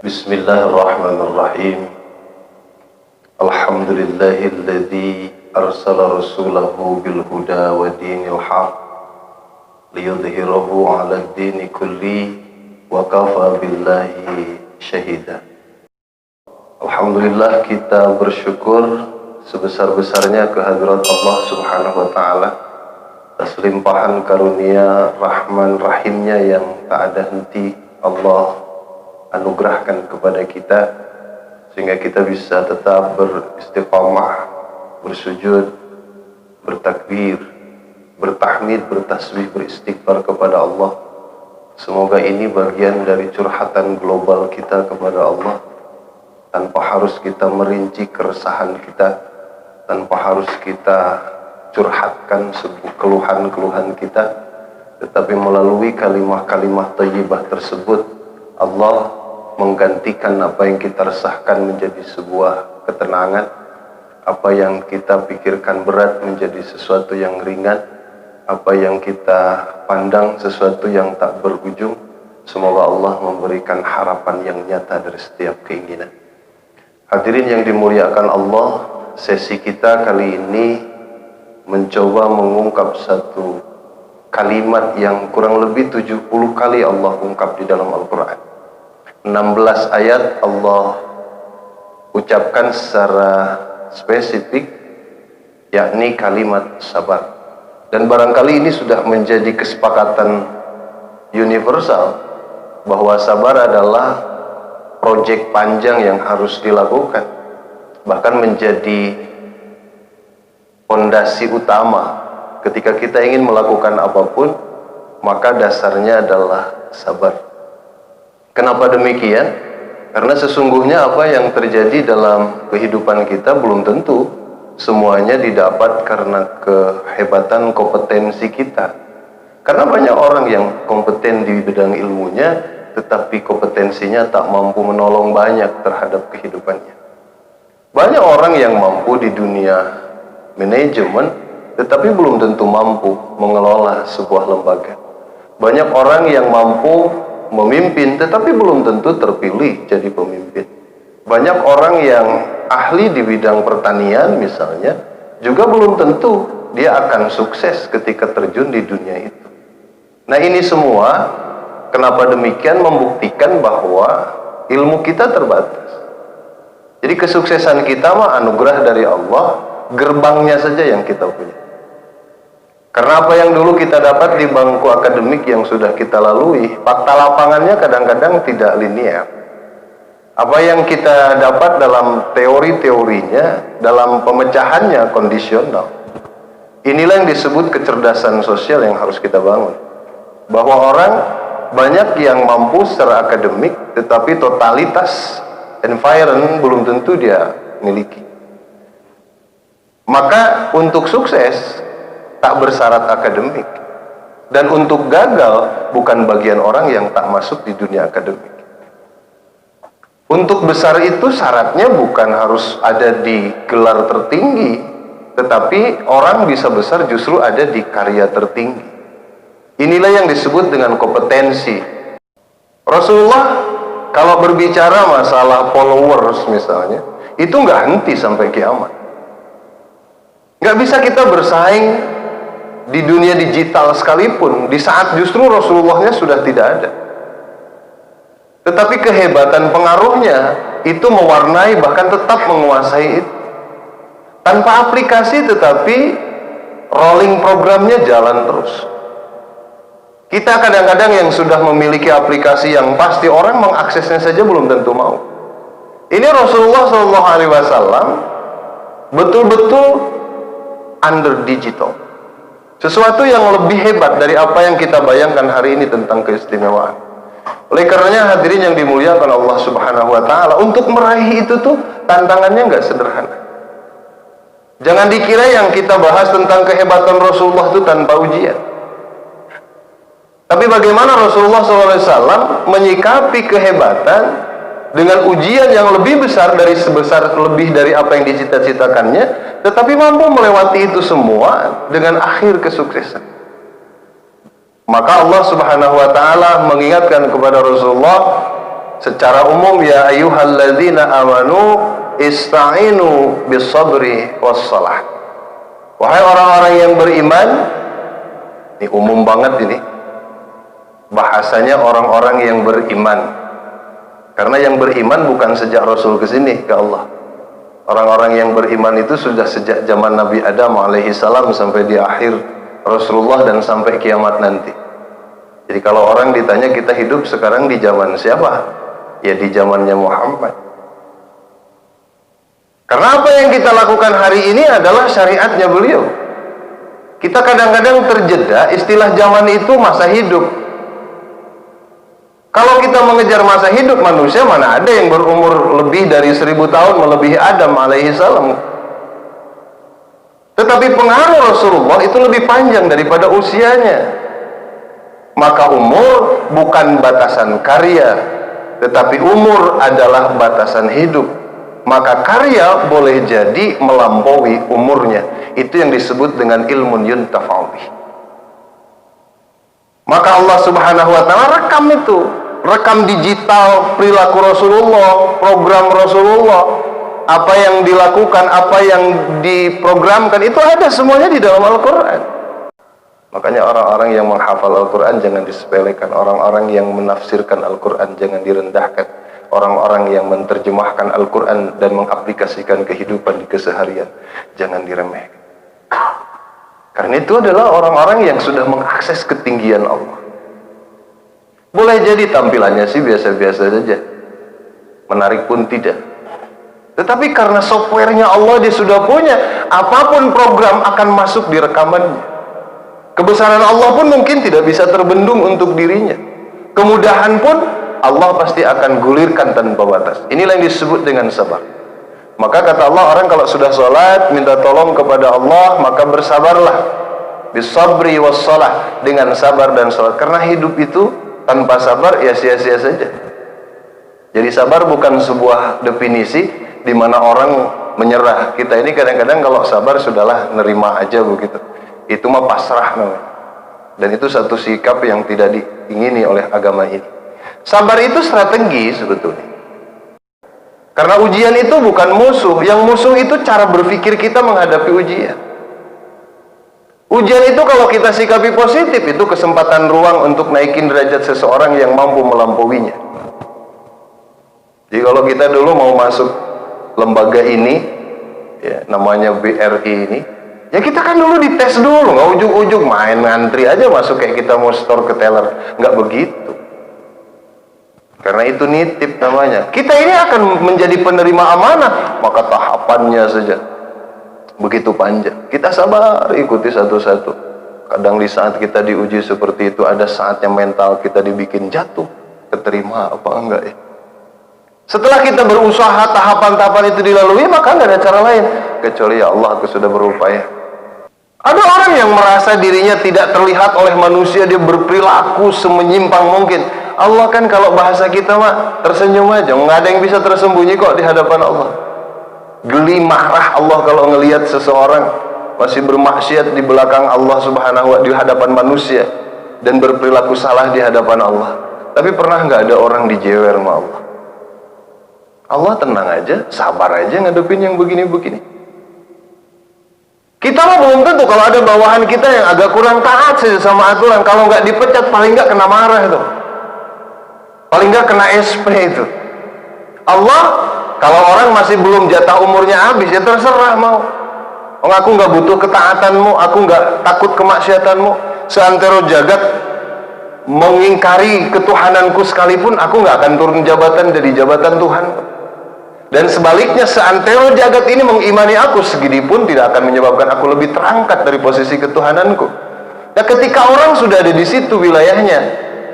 Bismillahirrahmanirrahim. Alhamdulillahilladzi arsala rasulahu bil huda wa dinil haq liyudhhirahu 'alad dini kulli wa kafa billahi syahida. Alhamdulillah, kita bersyukur sebesar-besarnya kehadirat Allah Subhanahu wa taala atas limpahan karunia Rahman Rahimnya yang tak ada henti Allah anugerahkan kepada kita, sehingga kita bisa tetap beristiqamah, bersujud, bertakbir, bertahmid, bertasbih, beristighfar kepada Allah. Semoga ini bagian dari curhatan global kita kepada Allah, tanpa harus kita merinci keresahan kita, tanpa harus kita curhatkan keluhan-keluhan kita, tetapi melalui kalimah-kalimah thayyibah tersebut Allah menggantikan apa yang kita resahkan menjadi sebuah ketenangan, apa yang kita pikirkan berat menjadi sesuatu yang ringan, apa yang kita pandang sesuatu yang tak berujung. Semoga Allah memberikan harapan yang nyata dari setiap keinginan. Hadirin yang dimuliakan Allah, sesi kita kali ini mencoba mengungkap satu kalimat yang kurang lebih 70 kali Allah ungkap di dalam Al-Quran. 16 ayat Allah ucapkan secara spesifik, yakni kalimat sabar. Dan barangkali ini sudah menjadi kesepakatan universal bahwa sabar adalah proyek panjang yang harus dilakukan, bahkan menjadi fondasi utama ketika kita ingin melakukan apapun, maka dasarnya adalah sabar. Kenapa demikian? Karena sesungguhnya apa yang terjadi dalam kehidupan kita belum tentu semuanya didapat karena kehebatan kompetensi kita. Karena banyak orang yang kompeten di bidang ilmunya, tetapi kompetensinya tak mampu menolong banyak terhadap kehidupannya. Banyak orang yang mampu di dunia manajemen, tetapi belum tentu mampu mengelola sebuah lembaga. Banyak orang yang mampu memimpin, tetapi belum tentu terpilih jadi pemimpin. Banyak orang yang ahli di bidang pertanian misalnya, juga belum tentu dia akan sukses ketika terjun di dunia itu. Nah, ini semua kenapa demikian membuktikan bahwa ilmu kita terbatas. Jadi kesuksesan kita mah anugerah dari Allah, gerbangnya saja yang kita punya. Karena apa yang dulu kita dapat di bangku akademik yang sudah kita lalui, fakta lapangannya kadang-kadang tidak linear. Apa yang kita dapat dalam teori-teorinya, dalam pemecahannya kondisional. Inilah yang disebut kecerdasan sosial yang harus kita bangun. Bahwa orang banyak yang mampu secara akademik, tetapi totalitas environment belum tentu dia miliki. Maka untuk sukses tak bersyarat akademik, dan untuk gagal bukan bagian orang yang tak masuk di dunia akademik. Untuk besar itu syaratnya bukan harus ada di gelar tertinggi, tetapi orang bisa besar justru ada di karya tertinggi. Inilah yang disebut dengan kompetensi. Rasulullah kalau berbicara masalah followers misalnya, itu nggak henti sampai kiamat. Nggak bisa kita bersaing di dunia digital sekalipun, di saat justru Rasulullahnya sudah tidak ada. Tetapi kehebatan pengaruhnya itu mewarnai, bahkan tetap menguasai itu. Tanpa aplikasi, tetapi rolling programnya jalan terus. Kita kadang-kadang yang sudah memiliki aplikasi yang pasti orang mengaksesnya saja belum tentu mau. Ini Rasulullah SAW betul-betul under digital. Sesuatu yang lebih hebat dari apa yang kita bayangkan hari ini tentang keistimewaan. Oleh karenanya hadirin yang dimuliakan Allah Subhanahu wa taala, untuk meraih itu tuh tantangannya nggak sederhana. Jangan dikira yang kita bahas tentang kehebatan Rasulullah itu tanpa ujian. Tapi bagaimana Rasulullah SAW menyikapi kehebatan dengan ujian yang lebih besar lebih dari apa yang dicita-citakannya, tetapi mampu melewati itu semua dengan akhir kesuksesan. Maka Allah Subhanahu wa taala mengingatkan kepada Rasulullah, secara umum, ya ayyuhalladzina amanu ista'inu bis-sabri was-salah. Wahai orang-orang yang beriman, ini umum banget ini. Bahasanya orang-orang yang beriman. Karena yang beriman bukan sejak Rasul ke sini ke Allah. Orang-orang yang beriman itu sudah sejak zaman Nabi Adam alaihi salam sampai di akhir Rasulullah dan sampai kiamat nanti. Jadi kalau orang ditanya kita hidup sekarang di zaman siapa? Ya di zamannya Muhammad. Karena apa yang kita lakukan hari ini adalah syariatnya beliau. Kita kadang-kadang terjeda istilah zaman itu masa hidup. Kalau kita mengejar masa hidup manusia, mana ada yang berumur lebih dari 1000 tahun melebihi Adam alaihi salam. Tetapi pengaruh Rasulullah itu lebih panjang daripada usianya. Maka umur bukan batasan karya, tetapi umur adalah batasan hidup. Maka karya boleh jadi melampaui umurnya. Itu yang disebut dengan ilmun yuntafa'u bih. Maka Allah Subhanahu wa ta'ala rekam itu, rekam digital perilaku Rasulullah, program Rasulullah, apa yang dilakukan, apa yang diprogramkan, itu ada semuanya di dalam Al-Quran. Makanya orang-orang yang menghafal Al-Quran jangan disepelekan, orang-orang yang menafsirkan Al-Quran jangan direndahkan, orang-orang yang menerjemahkan Al-Quran dan mengaplikasikan kehidupan di keseharian jangan diremehkan. Karena itu adalah orang-orang yang sudah mengakses ketinggian Allah. Boleh jadi tampilannya sih biasa-biasa saja, menarik pun tidak, tetapi karena softwarenya Allah dia sudah punya, apapun program akan masuk di rekamannya. Kebesaran Allah pun mungkin tidak bisa terbendung untuk dirinya. Kemudahan pun Allah pasti akan gulirkan tanpa batas. Inilah yang disebut dengan sabar. Maka kata Allah, orang kalau sudah sholat minta tolong kepada Allah, maka bersabarlah. Bisabri wassalah, dengan sabar dan sholat. Karena hidup itu tanpa sabar ya sia-sia saja. Jadi sabar bukan sebuah definisi di mana orang menyerah. Kita ini kadang-kadang kalau sabar sudahlah nerima aja begitu. Itu mah pasrah namanya. Dan itu satu sikap yang tidak diingini oleh agama ini. Sabar itu strategi sebetulnya. Karena ujian itu bukan musuh. Yang musuh itu cara berpikir kita menghadapi ujian. Ujian itu kalau kita sikapi positif, itu kesempatan ruang untuk naikin derajat seseorang yang mampu melampauinya. Jadi kalau kita dulu mau masuk lembaga ini, ya, namanya BRI ini, ya kita kan dulu dites dulu, nggak ujug-ujug main ngantri aja masuk kayak kita mau store ke teller, nggak begitu. Karena itu nitip namanya. Kita ini akan menjadi penerima amanah, maka tahapannya saja begitu panjang. Kita sabar ikuti satu-satu. Kadang di saat kita diuji seperti itu, ada saatnya mental kita dibikin jatuh, keterima apa enggak ya. Setelah kita berusaha tahapan-tahapan itu dilalui, maka nggak ada cara lain kecuali ya Allah, aku sudah berupaya. Ada orang yang merasa dirinya tidak terlihat oleh manusia, dia berperilaku semenyimpang mungkin. Allah kan kalau bahasa kita mah tersenyum aja, nggak ada yang bisa tersembunyi kok di hadapan Allah. Geli marah Allah kalau ngelihat seseorang masih bermaksiat di belakang Allah Subhanahu wa ta'ala, di hadapan manusia, dan berperilaku salah di hadapan Allah. Tapi pernah nggak ada orang dijewer sama Allah? Allah tenang aja, sabar aja ngadepin yang begini-begini. Kita mah belum tentu, kalau ada bawahan kita yang agak kurang taat saja sama aturan, kalau nggak dipecat paling nggak kena marah itu, paling nggak kena SP itu. Allah, kalau orang masih belum jatah umurnya habis, ya terserah mau. Oh, aku nggak butuh ketaatanmu, aku nggak takut kemaksiatanmu. Seantero jagat mengingkari ketuhananku sekalipun, aku nggak akan turun jabatan dari jabatan Tuhan. Dan sebaliknya, seantero jagat ini mengimani aku, segini pun tidak akan menyebabkan aku lebih terangkat dari posisi ketuhananku. Nah, ketika orang sudah ada di situ wilayahnya,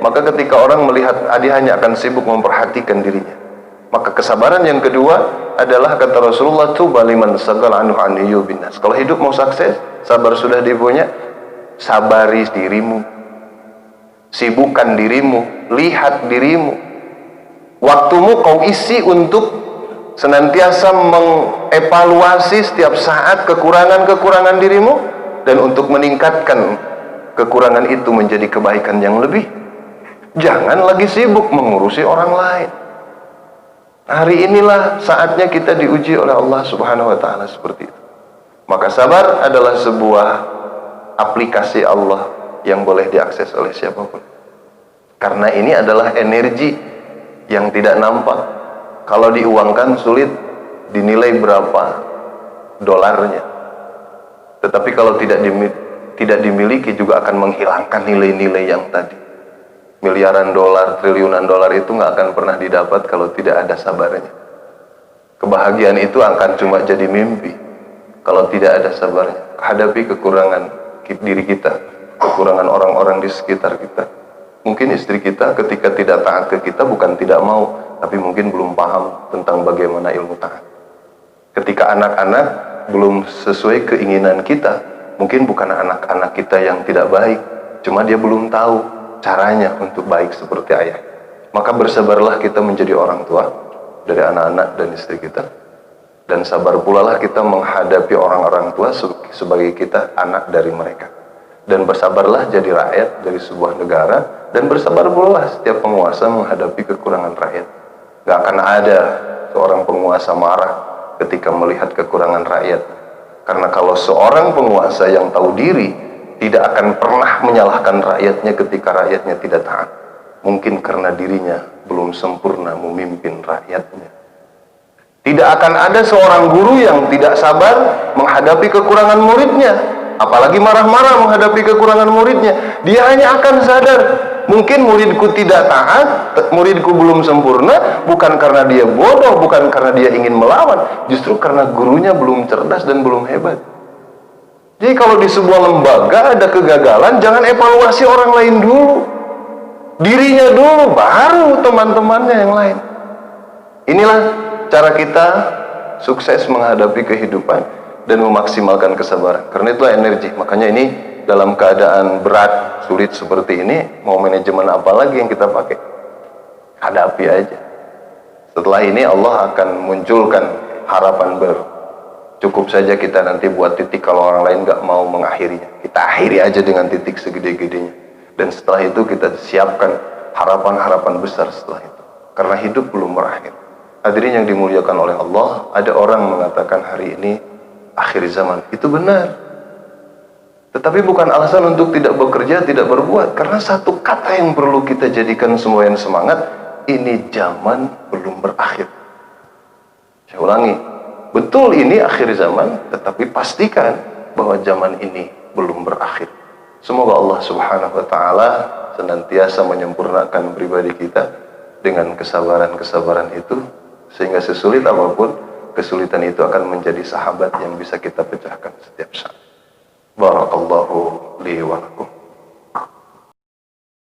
maka ketika orang melihat dia hanya akan sibuk memperhatikan dirinya. Maka kesabaran yang kedua adalah, kata Rasulullah, tuba liman sagal anhu an yubinas. Kalau hidup mau sukses, sabar sudah dipunya, sabari dirimu, sibukkan dirimu, lihat dirimu. Waktumu kau isi untuk senantiasa mengevaluasi setiap saat kekurangan-kekurangan dirimu, dan untuk meningkatkan kekurangan itu menjadi kebaikan yang lebih. Jangan lagi sibuk mengurusi orang lain. Hari inilah saatnya kita diuji oleh Allah Subhanahu wa taala seperti itu. Maka sabar adalah sebuah aplikasi Allah yang boleh diakses oleh siapapun. Karena ini adalah energi yang tidak nampak. Kalau diuangkan sulit dinilai berapa dolarnya. Tetapi kalau tidak dimiliki juga akan menghilangkan nilai-nilai yang tadi. Miliaran dolar, triliunan dolar itu nggak akan pernah didapat kalau tidak ada sabarnya. Kebahagiaan itu akan cuma jadi mimpi kalau tidak ada sabarnya. Hadapi kekurangan diri kita, kekurangan orang-orang di sekitar kita. Mungkin istri kita ketika tidak taat ke kita bukan tidak mau, tapi mungkin belum paham tentang bagaimana ilmu taat. Ketika anak-anak belum sesuai keinginan kita, mungkin bukan anak-anak kita yang tidak baik, cuma dia belum tahu caranya untuk baik seperti ayah. Maka bersabarlah kita menjadi orang tua dari anak-anak dan istri kita, dan sabar pula lah kita menghadapi orang-orang tua sebagai kita anak dari mereka. Dan bersabarlah jadi rakyat dari sebuah negara, dan bersabar pula lah setiap penguasa menghadapi kekurangan rakyat. Gak akan ada seorang penguasa marah ketika melihat kekurangan rakyat. Karena kalau seorang penguasa yang tahu diri tidak akan pernah menyalahkan rakyatnya ketika rakyatnya tidak taat. Mungkin karena dirinya belum sempurna memimpin rakyatnya. Tidak akan ada seorang guru yang tidak sabar menghadapi kekurangan muridnya, apalagi marah-marah menghadapi kekurangan muridnya. Dia hanya akan sadar, mungkin muridku tidak taat, muridku belum sempurna, bukan karena dia bodoh, bukan karena dia ingin melawan, justru karena gurunya belum cerdas dan belum hebat. Jadi kalau di sebuah lembaga ada kegagalan, jangan evaluasi orang lain dulu, dirinya dulu, baru teman-temannya yang lain. Inilah cara kita sukses menghadapi kehidupan dan memaksimalkan kesabaran. Karena itulah energi. Makanya ini dalam keadaan berat, sulit seperti ini, mau manajemen apa lagi yang kita pakai? Hadapi aja. Setelah ini Allah akan munculkan harapan baru. Cukup saja kita nanti buat titik kalau orang lain nggak mau mengakhirinya. Kita akhiri aja dengan titik segede-gedenya. Dan setelah itu kita siapkan harapan-harapan besar setelah itu. Karena hidup belum berakhir. Hadirin yang dimuliakan oleh Allah, ada orang mengatakan hari ini akhir zaman. Itu benar. Tetapi bukan alasan untuk tidak bekerja, tidak berbuat. Karena satu kata yang perlu kita jadikan semua yang semangat, ini zaman belum berakhir. Saya ulangi. Betul ini akhir zaman, tetapi pastikan bahwa zaman ini belum berakhir. Semoga Allah Subhanahu wa taala senantiasa menyempurnakan pribadi kita dengan kesabaran-kesabaran itu, sehingga sesulit apapun, kesulitan itu akan menjadi sahabat yang bisa kita pecahkan setiap saat. Barakallahu li wa lakum.